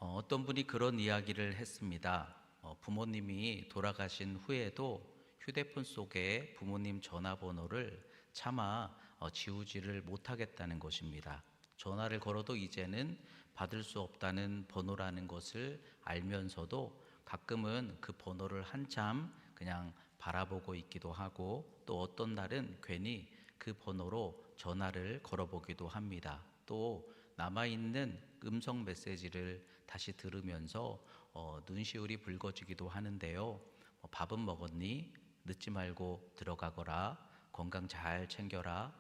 어떤 분이 그런 이야기를 했습니다. 부모님이 돌아가신 후에도 휴대폰 속에 부모님 전화번호를 차마 지우지를 못하겠다는 것입니다. 전화를 걸어도 이제는 받을 수 없다는 번호라는 것을 알면서도 가끔은 그 번호를 한참 그냥 바라보고 있기도 하고, 또 어떤 날은 괜히 그 번호로 전화를 걸어보기도 합니다. 또 남아있는 음성 메시지를 다시 들으면서 눈시울이 붉어지기도 하는데요. 밥은 먹었니? 늦지 말고 들어가거라. 건강 잘 챙겨라.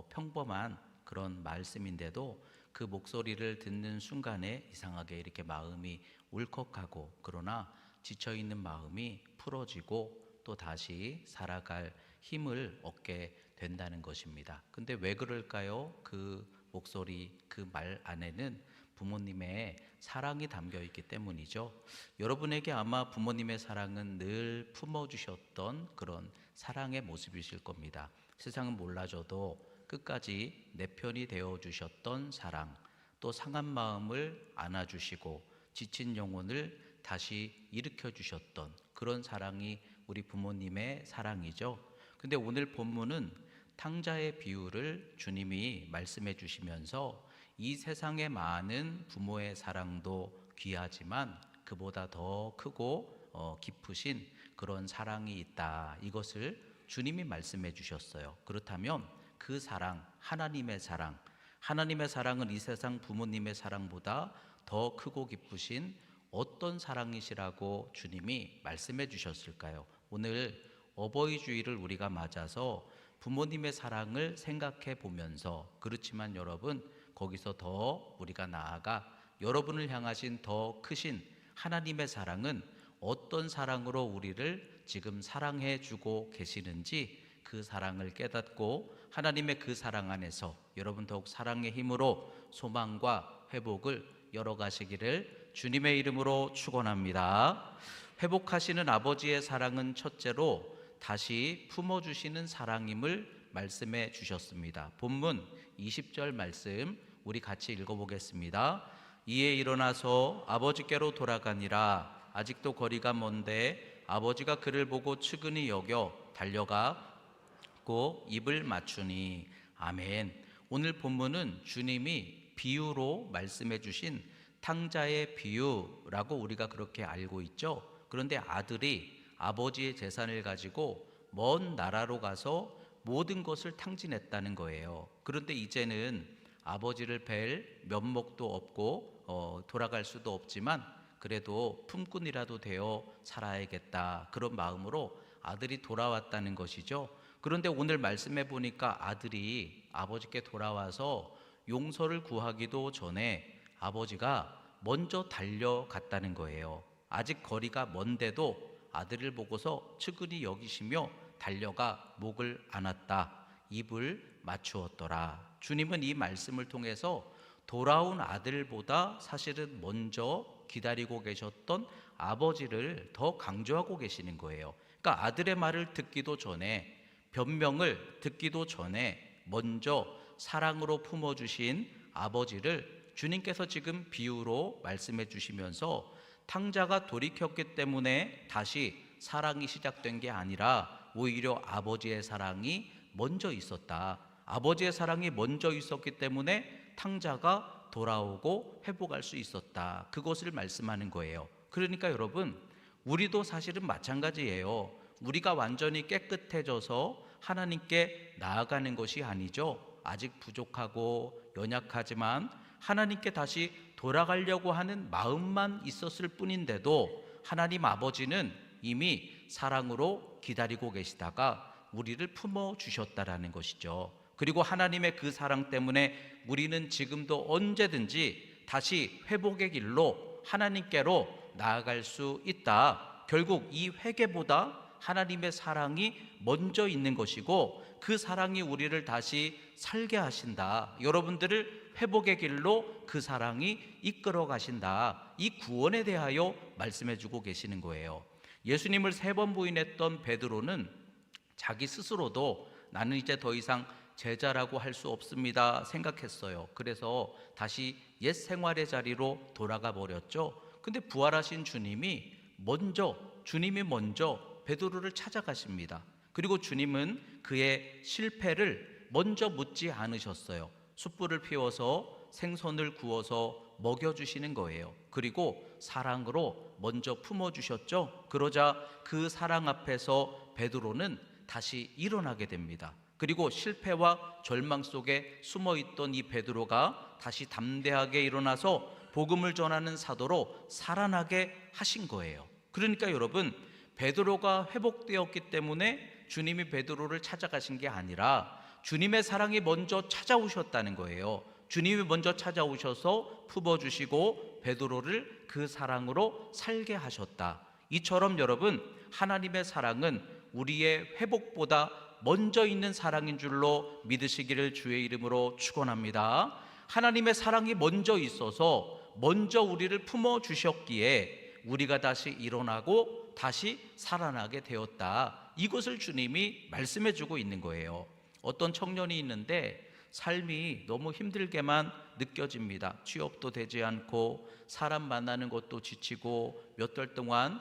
평범한 그런 말씀인데도 그 목소리를 듣는 순간에 이상하게 이렇게 마음이 울컥하고, 그러나 지쳐있는 마음이 풀어지고 또 다시 살아갈 힘을 얻게 된다는 것입니다. 근데 왜 그럴까요? 그 목소리, 그 말 안에는 부모님의 사랑이 담겨 있기 때문이죠. 여러분에게 아마 부모님의 사랑은 늘 품어주셨던 그런 사랑의 모습이실 겁니다. 세상은 몰라줘도 끝까지 내 편이 되어주셨던 사랑, 또 상한 마음을 안아주시고 지친 영혼을 다시 일으켜주셨던 그런 사랑이 우리 부모님의 사랑이죠. 근데 오늘 본문은 탕자의 비유를 주님이 말씀해 주시면서 이 세상에 많은 부모의 사랑도 귀하지만 그보다 더 크고 깊으신 그런 사랑이 있다, 이것을 주님이 말씀해 주셨어요. 그렇다면 그 사랑, 하나님의 사랑은 이 세상 부모님의 사랑보다 더 크고 깊으신 어떤 사랑이시라고 주님이 말씀해 주셨을까요? 오늘 어버이 주일을 우리가 맞아서 부모님의 사랑을 생각해 보면서, 그렇지만 여러분, 거기서 더 우리가 나아가 여러분을 향하신 더 크신 하나님의 사랑은 어떤 사랑으로 우리를 지금 사랑해 주고 계시는지, 그 사랑을 깨닫고 하나님의 그 사랑 안에서 여러분 더욱 사랑의 힘으로 소망과 회복을 열어가시기를 주님의 이름으로 축원합니다. 회복하시는 아버지의 사랑은 첫째로 다시 품어주시는 사랑임을 말씀해 주셨습니다. 본문 20절 말씀 우리 같이 읽어보겠습니다. 이에 일어나서 아버지께로 돌아가니라. 아직도 거리가 먼데 아버지가 그를 보고 측은히 여겨 달려가고 입을 맞추니. 아멘. 오늘 본문은 주님이 비유로 말씀해 주신 탕자의 비유라고 우리가 그렇게 알고 있죠. 그런데 아들이 아버지의 재산을 가지고 먼 나라로 가서 모든 것을 탕진했다는 거예요. 그런데 이제는 아버지를 뵐 면목도 없고 돌아갈 수도 없지만 그래도 품꾼이라도 되어 살아야겠다, 그런 마음으로 아들이 돌아왔다는 것이죠. 그런데 오늘 말씀해 보니까 아들이 아버지께 돌아와서 용서를 구하기도 전에 아버지가 먼저 달려갔다는 거예요. 아직 거리가 먼데도 아들을 보고서 측은히 여기시며 달려가 목을 안았다, 입을 맞추었더라. 주님은 이 말씀을 통해서 돌아온 아들보다 사실은 먼저 기다리고 계셨던 아버지를 더 강조하고 계시는 거예요. 그러니까 아들의 말을 듣기도 전에, 변명을 듣기도 전에 먼저 사랑으로 품어주신 아버지를 주님께서 지금 비유로 말씀해 주시면서 탕자가 돌이켰기 때문에 다시 사랑이 시작된 게 아니라 오히려 아버지의 사랑이 먼저 있었다. 아버지의 사랑이 먼저 있었기 때문에 탕자가 돌아오고 회복할 수 있었다. 그것을 말씀하는 거예요. 그러니까 여러분, 우리도 사실은 마찬가지예요. 우리가 완전히 깨끗해져서 하나님께 나아가는 것이 아니죠. 아직 부족하고 연약하지만 하나님께 다시 돌아가려고 하는 마음만 있었을 뿐인데도 하나님 아버지는 이미 사랑으로 기다리고 계시다가 우리를 품어주셨다라는 것이죠. 그리고 하나님의 그 사랑 때문에 우리는 지금도 언제든지 다시 회복의 길로 하나님께로 나아갈 수 있다. 결국 이 회개보다 하나님의 사랑이 먼저 있는 것이고 그 사랑이 우리를 다시 살게 하신다. 여러분들을 회복의 길로 그 사랑이 이끌어 가신다. 이 구원에 대하여 말씀해 주고 계시는 거예요. 예수님을 3번 부인했던 베드로는 자기 스스로도 나는 이제 더 이상 제자라고 할 수 없습니다 생각했어요. 그래서 다시 옛 생활의 자리로 돌아가 버렸죠. 근데 부활하신 주님이 먼저 베드로를 찾아가십니다. 그리고 주님은 그의 실패를 먼저 묻지 않으셨어요. 숯불을 피워서 생선을 구워서 먹여주시는 거예요. 그리고 사랑으로 먼저 품어주셨죠. 그러자 그 사랑 앞에서 베드로는 다시 일어나게 됩니다. 그리고 실패와 절망 속에 숨어있던 이 베드로가 다시 담대하게 일어나서 복음을 전하는 사도로 살아나게 하신 거예요. 그러니까 여러분, 베드로가 회복되었기 때문에 주님이 베드로를 찾아가신 게 아니라 주님의 사랑이 먼저 찾아오셨다는 거예요. 주님이 먼저 찾아오셔서 품어주시고 베드로를 그 사랑으로 살게 하셨다. 이처럼 여러분, 하나님의 사랑은 우리의 회복보다 먼저 있는 사랑인 줄로 믿으시기를 주의 이름으로 축원합니다. 하나님의 사랑이 먼저 있어서 먼저 우리를 품어주셨기에 우리가 다시 일어나고 다시 살아나게 되었다. 이것을 주님이 말씀해 주고 있는 거예요. 어떤 청년이 있는데 삶이 너무 힘들게만 느껴집니다. 취업도 되지 않고 사람 만나는 것도 지치고 몇 달 동안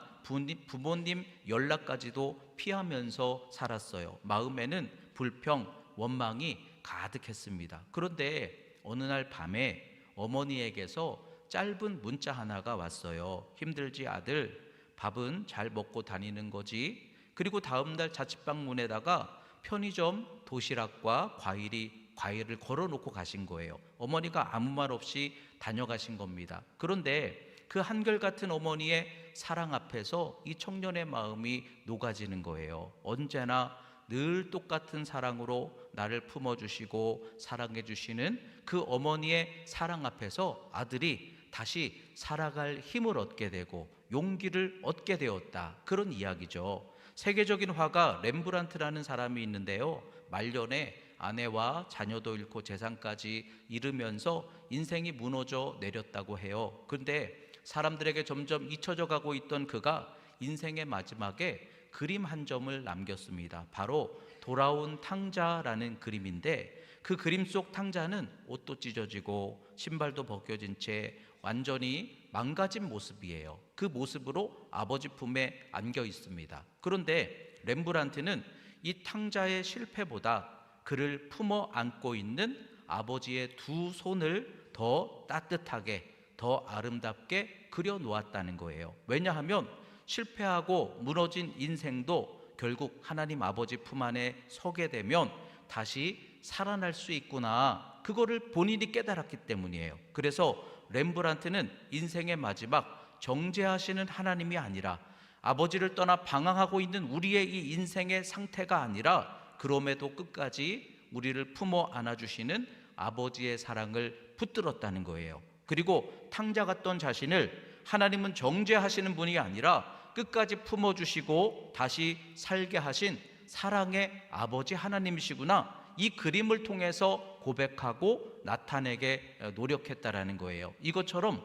부모님 연락까지도 피하면서 살았어요. 마음에는 불평, 원망이 가득했습니다. 그런데 어느 날 밤에 어머니에게서 짧은 문자 하나가 왔어요. 힘들지 아들, 밥은 잘 먹고 다니는 거지. 그리고 다음날 자취방 문에다가 편의점 도시락과 과일을 걸어놓고 가신 거예요. 어머니가 아무 말 없이 다녀가신 겁니다. 그런데 그 한결같은 어머니의 사랑 앞에서 이 청년의 마음이 녹아지는 거예요. 언제나 늘 똑같은 사랑으로 나를 품어주시고 사랑해 주시는 그 어머니의 사랑 앞에서 아들이 다시 살아갈 힘을 얻게 되고 용기를 얻게 되었다. 그런 이야기죠. 세계적인 화가 렘브란트라는 사람이 있는데요. 말년에 아내와 자녀도 잃고 재산까지 잃으면서 인생이 무너져 내렸다고 해요. 그런데 사람들에게 점점 잊혀져 가고 있던 그가 인생의 마지막에 그림 한 점을 남겼습니다. 바로 돌아온 탕자라는 그림인데 그 그림 속 탕자는 옷도 찢어지고 신발도 벗겨진 채 완전히 망가진 모습이에요. 그 모습으로 아버지 품에 안겨 있습니다. 그런데 렘브란트는 이 탕자의 실패보다 그를 품어 안고 있는 아버지의 두 손을 더 따뜻하게, 더 아름답게 그려 놓았다는 거예요. 왜냐하면 실패하고 무너진 인생도 결국 하나님 아버지 품 안에 서게 되면 다시 살아날 수 있구나, 그거를 본인이 깨달았기 때문이에요. 그래서 렘브란트는 인생의 마지막 정죄하시는 하나님이 아니라 아버지를 떠나 방황하고 있는 우리의 이 인생의 상태가 아니라 그럼에도 끝까지 우리를 품어 안아주시는 아버지의 사랑을 붙들었다는 거예요. 그리고 탕자 같던 자신을 하나님은 정죄하시는 분이 아니라 끝까지 품어주시고 다시 살게 하신 사랑의 아버지 하나님이시구나, 이 그림을 통해서 고백하고 나타내게 노력했다라는 거예요. 이것처럼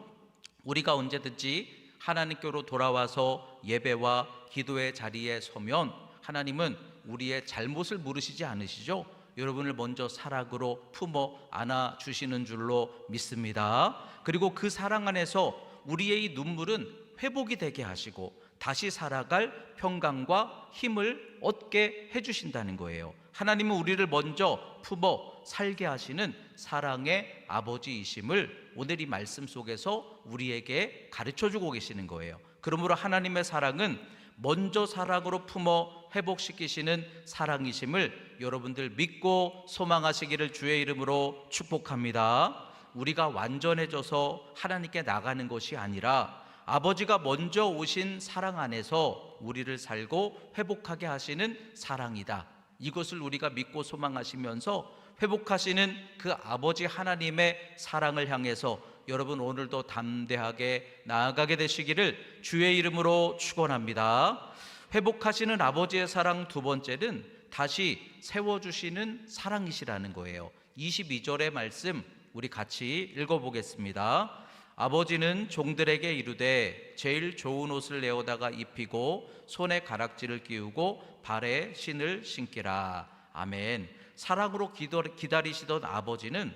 우리가 언제든지 하나님께로 돌아와서 예배와 기도의 자리에 서면 하나님은 우리의 잘못을 물으시지 않으시죠? 여러분을 먼저 사랑으로 품어 안아주시는 줄로 믿습니다. 그리고 그 사랑 안에서 우리의 이 눈물은 회복이 되게 하시고 다시 살아갈 평강과 힘을 얻게 해주신다는 거예요. 하나님은 우리를 먼저 품어 살게 하시는 사랑의 아버지이심을 오늘 이 말씀 속에서 우리에게 가르쳐주고 계시는 거예요. 그러므로 하나님의 사랑은 먼저 사랑으로 품어 회복시키시는 사랑이심을 여러분들 믿고 소망하시기를 주의 이름으로 축복합니다. 우리가 완전해져서 하나님께 나가는 것이 아니라 아버지가 먼저 오신 사랑 안에서 우리를 살고 회복하게 하시는 사랑이다. 이것을 우리가 믿고 소망하시면서 회복하시는 그 아버지 하나님의 사랑을 향해서 여러분 오늘도 담대하게 나아가게 되시기를 주의 이름으로 축원합니다. 회복하시는 아버지의 사랑 두 번째는 다시 세워주시는 사랑이시라는 거예요. 22절의 말씀 우리 같이 읽어보겠습니다. 아버지는 종들에게 이르되 제일 좋은 옷을 내어다가 입히고 손에 가락지를 끼우고 발에 신을 신기라. 아멘. 사랑으로 기다리시던 아버지는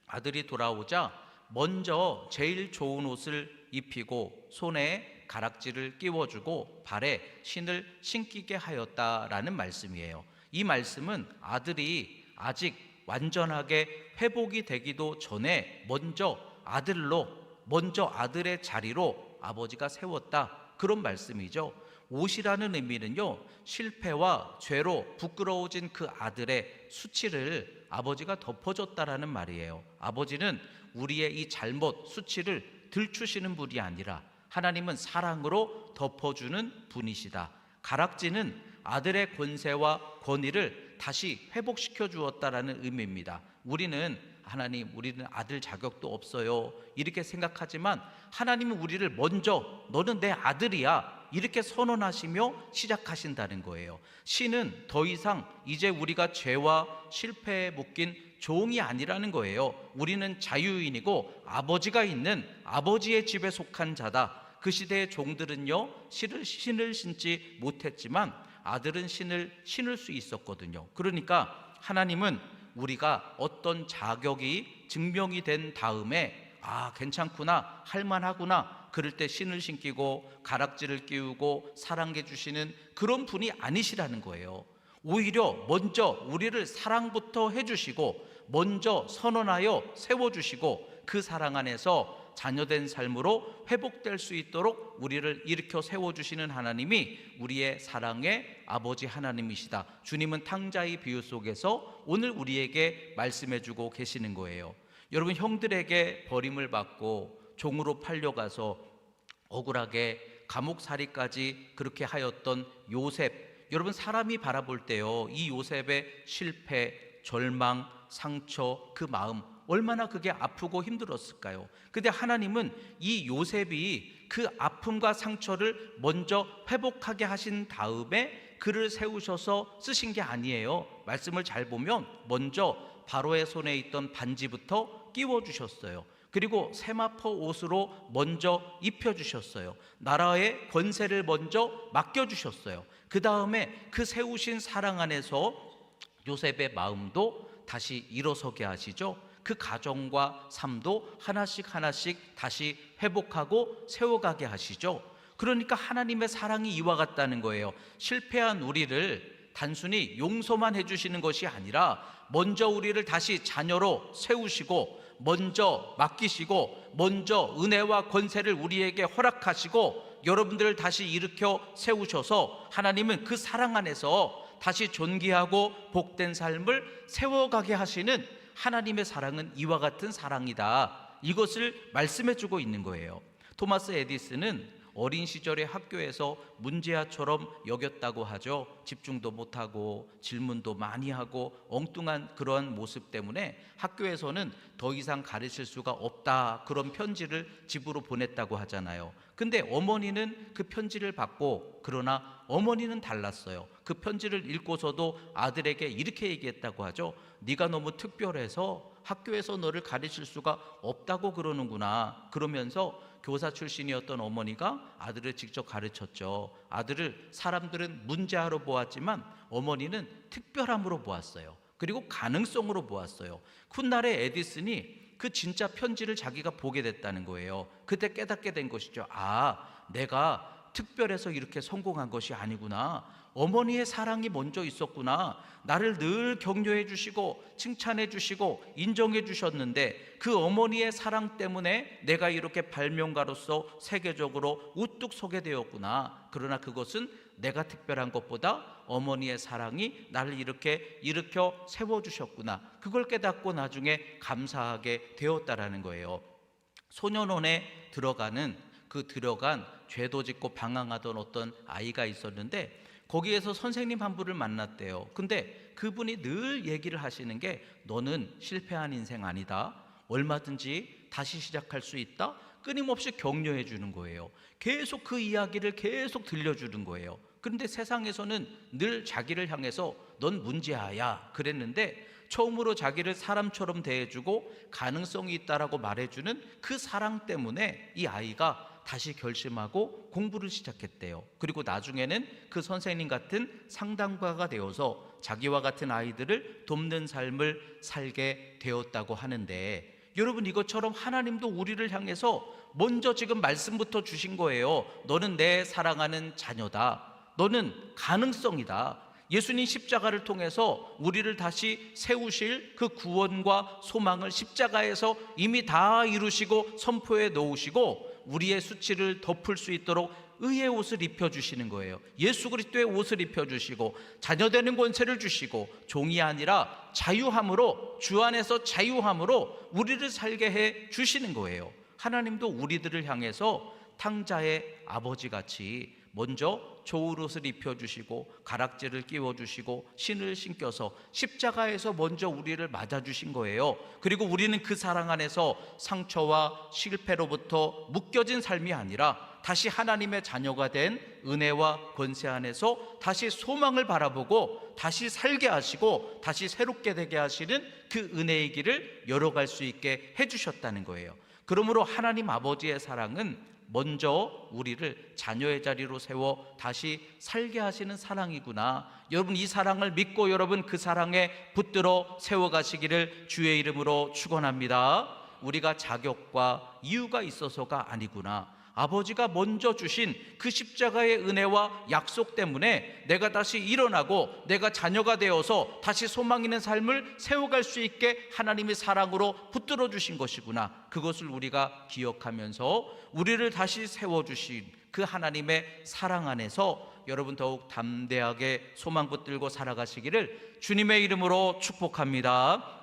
아들이 돌아오자 먼저 제일 좋은 옷을 입히고 손에 가락지를 끼워주고 발에 신을 신기게 하였다라는 말씀이에요. 이 말씀은 아들이 아직 완전하게 회복이 되기도 전에 먼저 아들의 자리로 아버지가 세웠다, 그런 말씀이죠. 옷이라는 의미는요, 실패와 죄로 부끄러워진 그 아들의 수치를 아버지가 덮어줬다라는 말이에요. 아버지는 우리의 이 잘못, 수치를 들추시는 분이 아니라 하나님은 사랑으로 덮어주는 분이시다. 가락지는 아들의 권세와 권위를 다시 회복시켜 주었다라는 의미입니다. 우리는 하나님, 우리는 아들 자격도 없어요, 이렇게 생각하지만 하나님은 우리를 먼저 너는 내 아들이야, 이렇게 선언하시며 시작하신다는 거예요. 신은 더 이상 이제 우리가 죄와 실패에 묶인 종이 아니라는 거예요. 우리는 자유인이고 아버지가 있는 아버지의 집에 속한 자다. 그 시대의 종들은요, 신을 신지 못했지만 아들은 신을 신을 수 있었거든요. 그러니까 하나님은 우리가 어떤 자격이 증명이 된 다음에 괜찮구나, 할만하구나, 그럴 때 신을 신기고 가락지를 끼우고 사랑해 주시는 그런 분이 아니시라는 거예요. 오히려 먼저 우리를 사랑부터 해주시고 먼저 선언하여 세워주시고 그 사랑 안에서 자녀된 삶으로 회복될 수 있도록 우리를 일으켜 세워주시는 하나님이 우리의 사랑의 아버지 하나님이시다. 주님은 탕자의 비유 속에서 오늘 우리에게 말씀해주고 계시는 거예요. 여러분, 형들에게 버림을 받고 종으로 팔려가서 억울하게 감옥살이까지 그렇게 하였던 요셉, 여러분, 사람이 바라볼 때요, 이 요셉의 실패, 절망, 상처, 그 마음 얼마나 그게 아프고 힘들었을까요? 근데 하나님은 이 요셉이 그 아픔과 상처를 먼저 회복하게 하신 다음에 그를 세우셔서 쓰신 게 아니에요. 말씀을 잘 보면 먼저 바로의 손에 있던 반지부터 끼워주셨어요. 그리고 세마포 옷으로 먼저 입혀주셨어요. 나라의 권세를 먼저 맡겨주셨어요. 그 다음에 그 세우신 사랑 안에서 요셉의 마음도 다시 일어서게 하시죠. 그 가정과 삶도 하나씩 다시 회복하고 세워가게 하시죠. 그러니까 하나님의 사랑이 이와 같다는 거예요. 실패한 우리를 단순히 용서만 해주시는 것이 아니라 먼저 우리를 다시 자녀로 세우시고 먼저 맡기시고 먼저 은혜와 권세를 우리에게 허락하시고 여러분들을 다시 일으켜 세우셔서 하나님은 그 사랑 안에서 다시 존귀하고 복된 삶을 세워가게 하시는 하나님의 사랑은 이와 같은 사랑이다. 이것을 말씀해주고 있는 거예요. 토마스 에디슨은 어린 시절의 학교에서 문제아처럼 여겼다고 하죠. 집중도 못하고 질문도 많이 하고 엉뚱한 그런 모습 때문에 학교에서는 더 이상 가르칠 수가 없다, 그런 편지를 집으로 보냈다고 하잖아요. 근데 어머니는 그 편지를 받고, 그러나 어머니는 달랐어요. 그 편지를 읽고서도 아들에게 이렇게 얘기했다고 하죠. 네가 너무 특별해서 학교에서 너를 가르칠 수가 없다고 그러는구나. 그러면서 교사 출신이었던 어머니가 아들을 직접 가르쳤죠. 아들을 사람들은 문제아로 보았지만 어머니는 특별함으로 보았어요. 그리고 가능성으로 보았어요. 훗날에 에디슨이 그 진짜 편지를 자기가 보게 됐다는 거예요. 그때 깨닫게 된 것이죠. 내가 특별해서 이렇게 성공한 것이 아니구나. 어머니의 사랑이 먼저 있었구나. 나를 늘 격려해 주시고 칭찬해 주시고 인정해 주셨는데 그 어머니의 사랑 때문에 내가 이렇게 발명가로서 세계적으로 우뚝 서게 되었구나. 그러나 그것은 내가 특별한 것보다 어머니의 사랑이 나를 이렇게 일으켜 세워주셨구나. 그걸 깨닫고 나중에 감사하게 되었다라는 거예요. 소년원에 들어간 죄도 짓고 방황하던 어떤 아이가 있었는데 거기에서 선생님 한 분을 만났대요. 근데 그분이 늘 얘기를 하시는 게 너는 실패한 인생 아니다. 얼마든지 다시 시작할 수 있다. 끊임없이 격려해 주는 거예요. 계속 그 이야기를 계속 들려주는 거예요. 그런데 세상에서는 늘 자기를 향해서 넌 문제아야 그랬는데 처음으로 자기를 사람처럼 대해주고 가능성이 있다라고 말해주는 그 사랑 때문에 이 아이가 다시 결심하고 공부를 시작했대요. 그리고 나중에는 그 선생님 같은 상담가가 되어서 자기와 같은 아이들을 돕는 삶을 살게 되었다고 하는데, 여러분, 이것처럼 하나님도 우리를 향해서 먼저 지금 말씀부터 주신 거예요. 너는 내 사랑하는 자녀다. 너는 가능성이다. 예수님 십자가를 통해서 우리를 다시 세우실 그 구원과 소망을 십자가에서 이미 다 이루시고 선포해 놓으시고 우리의 수치를 덮을 수 있도록 의의 옷을 입혀주시는 거예요. 예수 그리스도의 옷을 입혀주시고 자녀되는 권세를 주시고 종이 아니라 자유함으로, 주 안에서 자유함으로 우리를 살게 해 주시는 거예요. 하나님도 우리들을 향해서 탕자의 아버지같이 먼저 좋은 옷을 입혀주시고 가락지를 끼워주시고 신을 신겨서 십자가에서 먼저 우리를 맞아주신 거예요. 그리고 우리는 그 사랑 안에서 상처와 실패로부터 묶여진 삶이 아니라 다시 하나님의 자녀가 된 은혜와 권세 안에서 다시 소망을 바라보고 다시 살게 하시고 다시 새롭게 되게 하시는 그 은혜의 길을 열어갈 수 있게 해주셨다는 거예요. 그러므로 하나님 아버지의 사랑은 먼저 우리를 자녀의 자리로 세워 다시 살게 하시는 사랑이구나. 여러분, 이 사랑을 믿고 여러분 그 사랑에 붙들어 세워가시기를 주의 이름으로 축원합니다. 우리가 자격과 이유가 있어서가 아니구나. 아버지가 먼저 주신 그 십자가의 은혜와 약속 때문에 내가 다시 일어나고 내가 자녀가 되어서 다시 소망 있는 삶을 세워갈 수 있게 하나님의 사랑으로 붙들어 주신 것이구나. 그것을 우리가 기억하면서 우리를 다시 세워주신 그 하나님의 사랑 안에서 여러분 더욱 담대하게 소망 붙들고 살아가시기를 주님의 이름으로 축복합니다.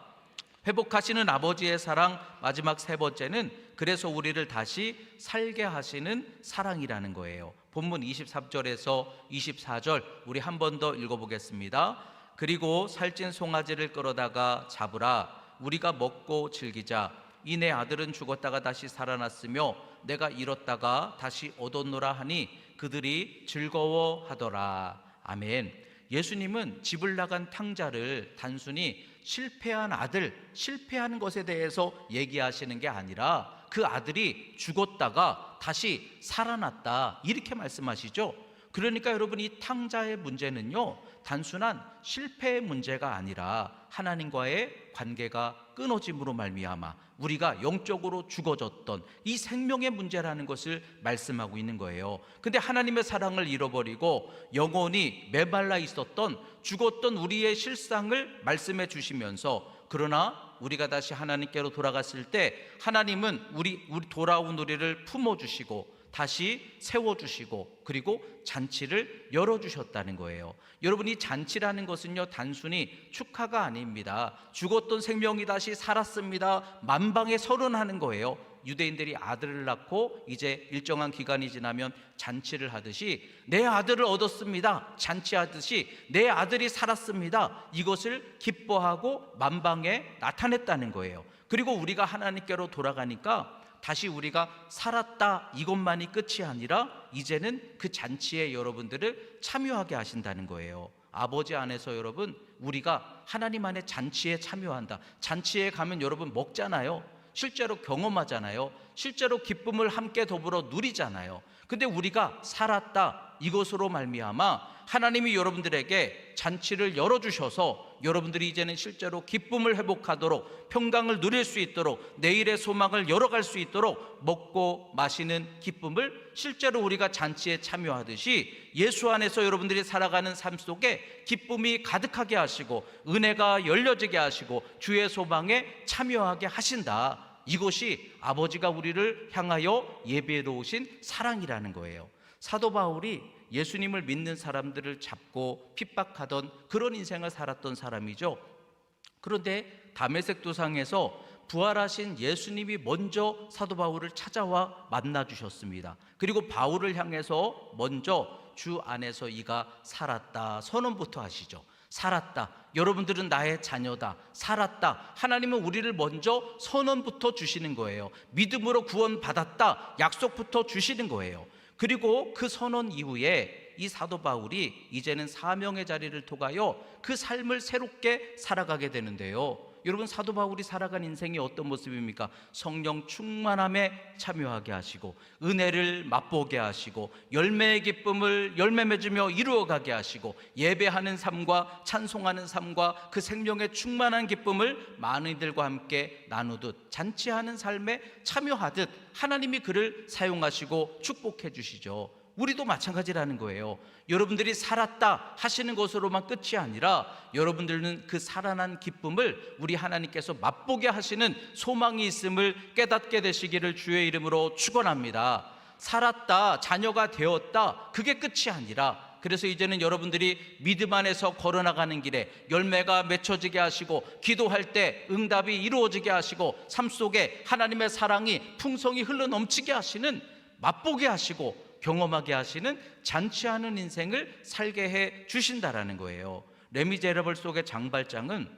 회복하시는 아버지의 사랑, 마지막 세 번째는 그래서 우리를 다시 살게 하시는 사랑이라는 거예요. 본문 23절에서 24절 우리 한 번 더 읽어보겠습니다. 그리고 살찐 송아지를 끌어다가 잡으라. 우리가 먹고 즐기자. 이 내 아들은 죽었다가 다시 살아났으며 내가 잃었다가 다시 얻었노라 하니 그들이 즐거워하더라. 아멘. 예수님은 집을 나간 탕자를 단순히 실패한 아들, 실패한 것에 대해서 얘기하시는 게 아니라 그 아들이 죽었다가 다시 살아났다, 이렇게 말씀하시죠. 그러니까 여러분, 이 탕자의 문제는요, 단순한 실패의 문제가 아니라 하나님과의 관계가 끊어짐으로 말미암아 우리가 영적으로 죽어졌던 이 생명의 문제라는 것을 말씀하고 있는 거예요. 근데 하나님의 사랑을 잃어버리고 영원히 메말라 있었던, 죽었던 우리의 실상을 말씀해 주시면서, 그러나 우리가 다시 하나님께로 돌아갔을 때 하나님은 우리 돌아온 우리를 품어주시고 다시 세워주시고 그리고 잔치를 열어주셨다는 거예요. 여러분, 이 잔치라는 것은요, 단순히 축하가 아닙니다. 죽었던 생명이 다시 살았습니다, 만방에 선언하는 거예요. 유대인들이 아들을 낳고 이제 일정한 기간이 지나면 잔치를 하듯이 내 아들을 얻었습니다, 잔치하듯이 내 아들이 살았습니다, 이것을 기뻐하고 만방에 나타냈다는 거예요. 그리고 우리가 하나님께로 돌아가니까 다시 우리가 살았다, 이것만이 끝이 아니라 이제는 그 잔치에 여러분들을 참여하게 하신다는 거예요. 아버지 안에서 여러분, 우리가 하나님 안에 잔치에 참여한다. 잔치에 가면 여러분 먹잖아요. 실제로 경험하잖아요. 실제로 기쁨을 함께 더불어 누리잖아요. 근데 우리가 살았다, 이것으로 말미암아 하나님이 여러분들에게 잔치를 열어주셔서 여러분들이 이제는 실제로 기쁨을 회복하도록, 평강을 누릴 수 있도록, 내일의 소망을 열어갈 수 있도록 먹고 마시는 기쁨을 실제로 우리가 잔치에 참여하듯이 예수 안에서 여러분들이 살아가는 삶 속에 기쁨이 가득하게 하시고 은혜가 열려지게 하시고 주의 소망에 참여하게 하신다. 이것이 아버지가 우리를 향하여 예배해 놓으신 사랑이라는 거예요. 사도 바울이 예수님을 믿는 사람들을 잡고 핍박하던 그런 인생을 살았던 사람이죠. 그런데 다메섹 도상에서 부활하신 예수님이 먼저 사도 바울을 찾아와 만나 주셨습니다. 그리고 바울을 향해서 먼저 주 안에서 이가 살았다 선언부터 하시죠. 살았다, 여러분들은 나의 자녀다, 살았다, 하나님은 우리를 먼저 선언부터 주시는 거예요. 믿음으로 구원받았다, 약속부터 주시는 거예요. 그리고 그 선언 이후에 이 사도 바울이 이제는 사명의 자리를 통하여 그 삶을 새롭게 살아가게 되는데요. 여러분, 사도 바울이 살아간 인생이 어떤 모습입니까? 성령 충만함에 참여하게 하시고 은혜를 맛보게 하시고 열매의 기쁨을 열매 맺으며 이루어가게 하시고 예배하는 삶과 찬송하는 삶과 그 생명의 충만한 기쁨을 많은 이들과 함께 나누듯 잔치하는 삶에 참여하듯 하나님이 그를 사용하시고 축복해 주시죠. 우리도 마찬가지라는 거예요. 여러분들이 살았다 하시는 것으로만 끝이 아니라 여러분들은 그 살아난 기쁨을 우리 하나님께서 맛보게 하시는 소망이 있음을 깨닫게 되시기를 주의 이름으로 축원합니다. 살았다, 자녀가 되었다, 그게 끝이 아니라, 그래서 이제는 여러분들이 믿음 안에서 걸어나가는 길에 열매가 맺혀지게 하시고 기도할 때 응답이 이루어지게 하시고 삶 속에 하나님의 사랑이 풍성히 흘러넘치게 하시는, 맛보게 하시고 경험하게 하시는 잔치하는 인생을 살게 해 주신다라는 거예요. 레미제라블 속의 장발장은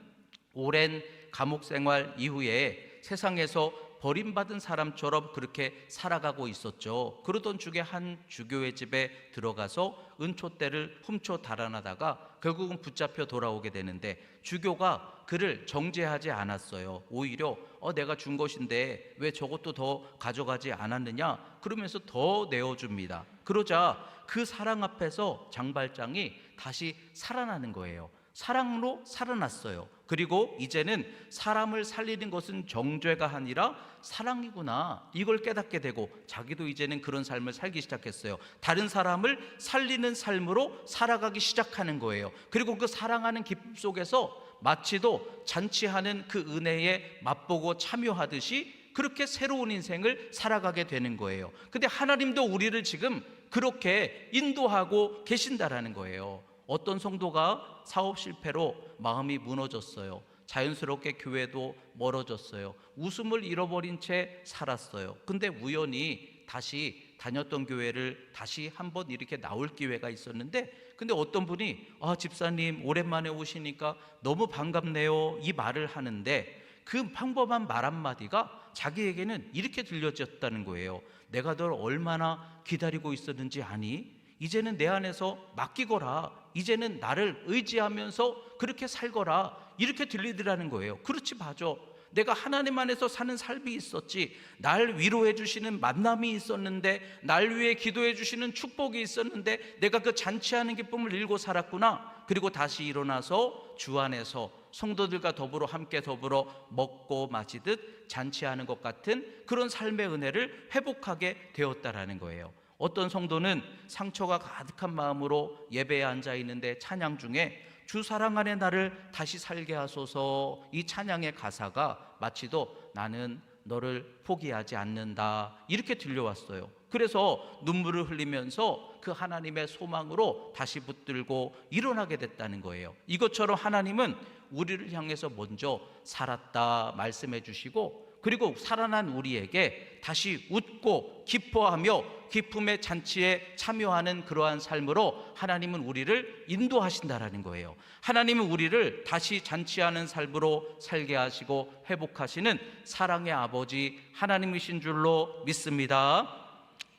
오랜 감옥 생활 이후에 세상에서 버림받은 사람처럼 그렇게 살아가고 있었죠. 그러던 중에 한 주교의 집에 들어가서 은촛대를 훔쳐 달아나다가 결국은 붙잡혀 돌아오게 되는데, 주교가 그를 정죄하지 않았어요. 오히려 내가 준 것인데 왜 저것도 더 가져가지 않았느냐 그러면서 더 내어줍니다. 그러자 그 사랑 앞에서 장발장이 다시 살아나는 거예요. 사랑으로 살아났어요. 그리고 이제는 사람을 살리는 것은 정죄가 아니라 사랑이구나, 이걸 깨닫게 되고 자기도 이제는 그런 삶을 살기 시작했어요. 다른 사람을 살리는 삶으로 살아가기 시작하는 거예요. 그리고 그 사랑하는 기쁨 속에서 마치도 잔치하는 그 은혜에 맛보고 참여하듯이 그렇게 새로운 인생을 살아가게 되는 거예요. 근데 하나님도 우리를 지금 그렇게 인도하고 계신다라는 거예요. 어떤 성도가 사업 실패로 마음이 무너졌어요. 자연스럽게 교회도 멀어졌어요. 웃음을 잃어버린 채 살았어요. 근데 우연히 다시 다녔던 교회를 다시 한번 이렇게 나올 기회가 있었는데, 근데 어떤 분이 집사님 오랜만에 오시니까 너무 반갑네요, 이 말을 하는데 그 평범한 말 한마디가 자기에게는 이렇게 들려졌다는 거예요. 내가 널 얼마나 기다리고 있었는지 아니? 이제는 내 안에서 맡기거라. 이제는 나를 의지하면서 그렇게 살거라. 이렇게 들리더라는 거예요. 그렇지, 맞아. 내가 하나님 안에서 사는 삶이 있었지. 날 위로해 주시는 만남이 있었는데, 날 위해 기도해 주시는 축복이 있었는데 내가 그 잔치하는 기쁨을 잃고 살았구나. 그리고 다시 일어나서 주 안에서 성도들과 더불어 함께 더불어 먹고 마시듯 잔치하는 것 같은 그런 삶의 은혜를 회복하게 되었다라는 거예요. 어떤 성도는 상처가 가득한 마음으로 예배에 앉아 있는데 찬양 중에 주 사랑 안에 나를 다시 살게 하소서, 이 찬양의 가사가 마치도 나는 너를 포기하지 않는다 이렇게 들려왔어요. 그래서 눈물을 흘리면서 그 하나님의 소망으로 다시 붙들고 일어나게 됐다는 거예요. 이것처럼 하나님은 우리를 향해서 먼저 살았다 말씀해 주시고, 그리고 살아난 우리에게 다시 웃고 기뻐하며 기쁨의 잔치에 참여하는 그러한 삶으로 하나님은 우리를 인도하신다라는 거예요. 하나님은 우리를 다시 잔치하는 삶으로 살게 하시고 회복하시는 사랑의 아버지 하나님이신 줄로 믿습니다.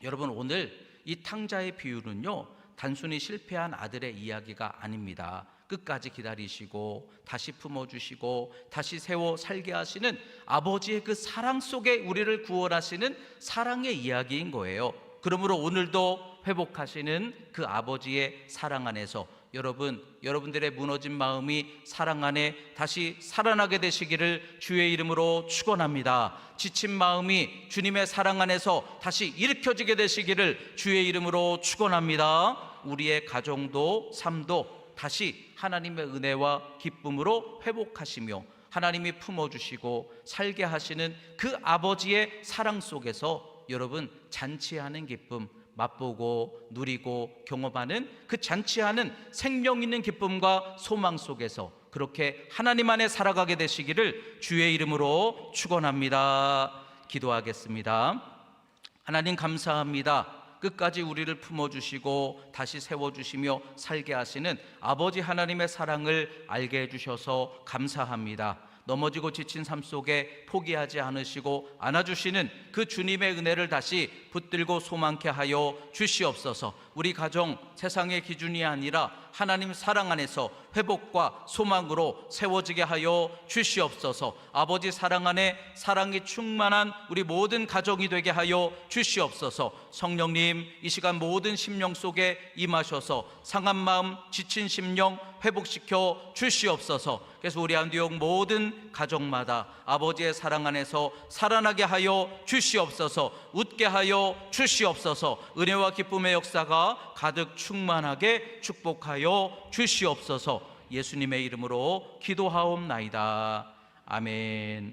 여러분, 오늘 이 탕자의 비유는요, 단순히 실패한 아들의 이야기가 아닙니다. 끝까지 기다리시고 다시 품어주시고 다시 세워 살게 하시는 아버지의 그 사랑 속에 우리를 구원하시는 사랑의 이야기인 거예요. 그러므로 오늘도 회복하시는 그 아버지의 사랑 안에서 여러분들의 무너진 마음이 사랑 안에 다시 살아나게 되시기를 주의 이름으로 축원합니다. 지친 마음이 주님의 사랑 안에서 다시 일으켜지게 되시기를 주의 이름으로 축원합니다. 우리의 가정도 삶도 다시 하나님의 은혜와 기쁨으로 회복하시며 하나님이 품어주시고 살게 하시는 그 아버지의 사랑 속에서 여러분 잔치하는 기쁨 맛보고 누리고 경험하는 그 잔치하는 생명 있는 기쁨과 소망 속에서 그렇게 하나님 안에 살아가게 되시기를 주의 이름으로 축원합니다. 기도하겠습니다. 하나님 감사합니다. 끝까지 우리를 품어주시고 다시 세워주시며 살게 하시는 아버지 하나님의 사랑을 알게 해주셔서 감사합니다. 넘어지고 지친 삶 속에 포기하지 않으시고 안아주시는 그 주님의 은혜를 다시 붙들고 소망케 하여 주시옵소서. 우리 가정 세상의 기준이 아니라 하나님 사랑 안에서 회복과 소망으로 세워지게 하여 주시옵소서. 아버지 사랑 안에 사랑이 충만한 우리 모든 가정이 되게 하여 주시옵소서. 성령님, 이 시간 모든 심령 속에 임하셔서 상한 마음, 지친 심령 회복시켜 주시옵소서. 그래서 우리 안디옥 모든 가정마다 아버지의 사랑 안에서 살아나게 하여 주시옵소서. 웃게 하여 주시옵소서. 은혜와 기쁨의 역사가 가득 충만하게 축복하여 주시옵소서. 예수님의 이름으로 기도하옵나이다. 아멘.